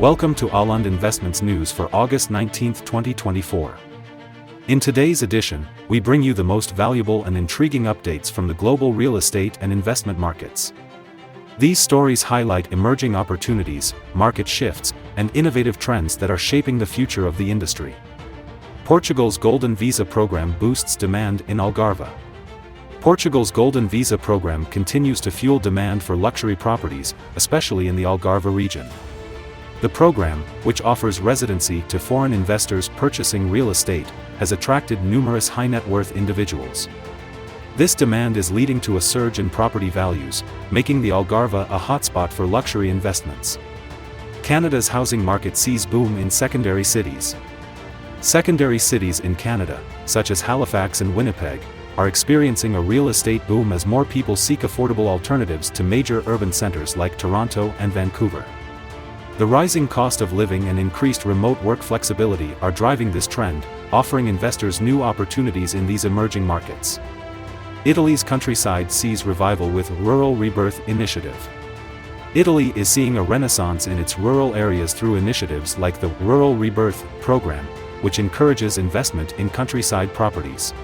Welcome to Alund Investments News for August 19, 2024. In today's edition, we bring you the most valuable and intriguing updates from the global real estate and investment markets. These stories highlight emerging opportunities, market shifts, and innovative trends that are shaping the future of the industry. Portugal's Golden Visa program boosts demand in Algarve. Portugal's Golden Visa program continues to fuel demand for luxury properties, especially in the Algarve region. The program, which offers residency to foreign investors purchasing real estate, has attracted numerous high-net-worth individuals. This demand is leading to a surge in property values, making the Algarve a hotspot for luxury investments. Canada's housing market sees boom in secondary cities. Secondary cities in Canada, such as Halifax and Winnipeg, are experiencing a real estate boom as more people seek affordable alternatives to major urban centers like Toronto and Vancouver. The rising cost of living and increased remote work flexibility are driving this trend, offering investors new opportunities in these emerging markets. Italy's countryside sees revival with Rural Rebirth Initiative. Italy is seeing a renaissance in its rural areas through initiatives like the Rural Rebirth program, which encourages investment in countryside properties.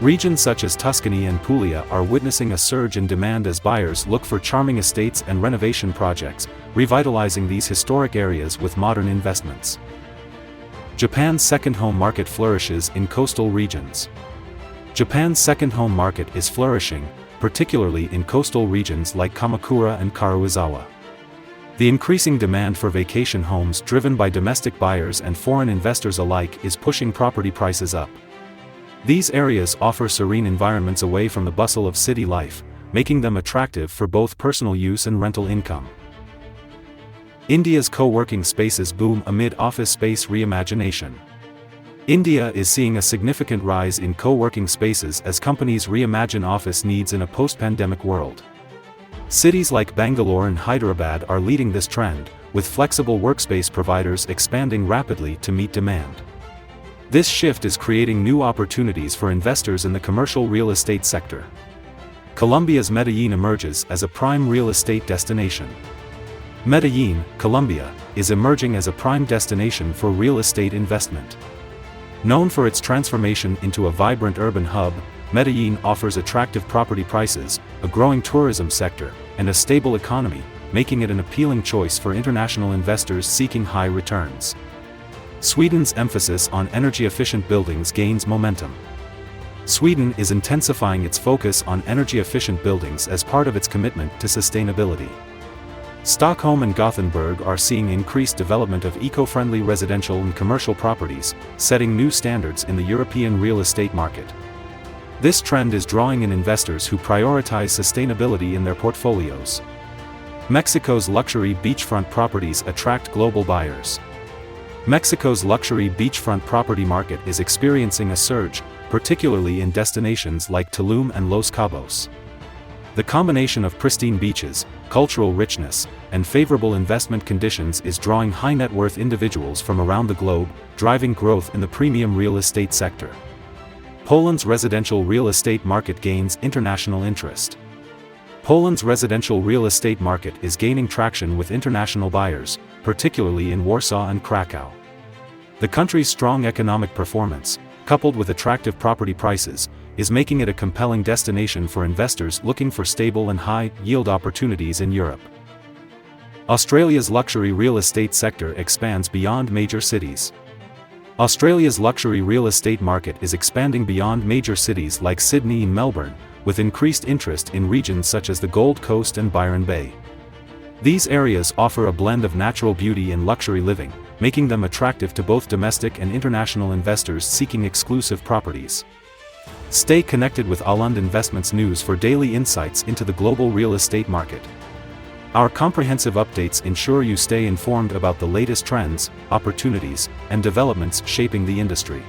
Regions such as Tuscany and Puglia are witnessing a surge in demand as buyers look for charming estates and renovation projects, revitalizing these historic areas with modern investments. Japan's second home market flourishes in coastal regions. Japan's second home market is flourishing, particularly in coastal regions like Kamakura and Karuizawa. The increasing demand for vacation homes driven by domestic buyers and foreign investors alike is pushing property prices up. These areas offer serene environments away from the bustle of city life, making them attractive for both personal use and rental income. India's co-working spaces boom amid office space reimagination. India is seeing a significant rise in co-working spaces as companies reimagine office needs in a post-pandemic world. Cities like Bangalore and Hyderabad are leading this trend, with flexible workspace providers expanding rapidly to meet demand. This shift is creating new opportunities for investors in the commercial real estate sector. Colombia's Medellin emerges as a prime real estate destination. Medellin, Colombia, is emerging as a prime destination for real estate investment. Known for its transformation into a vibrant urban hub, Medellin offers attractive property prices, a growing tourism sector, and a stable economy, making it an appealing choice for international investors seeking high returns. Sweden's emphasis on energy-efficient buildings gains momentum. Sweden is intensifying its focus on energy-efficient buildings as part of its commitment to sustainability. Stockholm and Gothenburg are seeing increased development of eco-friendly residential and commercial properties, setting new standards in the European real estate market. This trend is drawing in investors who prioritize sustainability in their portfolios. Mexico's luxury beachfront properties attract global buyers. Mexico's luxury beachfront property market is experiencing a surge, particularly in destinations like Tulum and Los Cabos. The combination of pristine beaches, cultural richness, and favorable investment conditions is drawing high-net-worth individuals from around the globe, driving growth in the premium real estate sector. Poland's residential real estate market gains international interest. Poland's residential real estate market is gaining traction with international buyers, particularly in Warsaw and Krakow. The country's strong economic performance, coupled with attractive property prices, is making it a compelling destination for investors looking for stable and high-yield opportunities in Europe. Australia's luxury real estate sector expands beyond major cities. Australia's luxury real estate market is expanding beyond major cities like Sydney and Melbourne, with increased interest in regions such as the Gold Coast and Byron Bay. These areas offer a blend of natural beauty and luxury living, making them attractive to both domestic and international investors seeking exclusive properties. Stay connected with Alund Investments News for daily insights into the global real estate market. Our comprehensive updates ensure you stay informed about the latest trends, opportunities, and developments shaping the industry.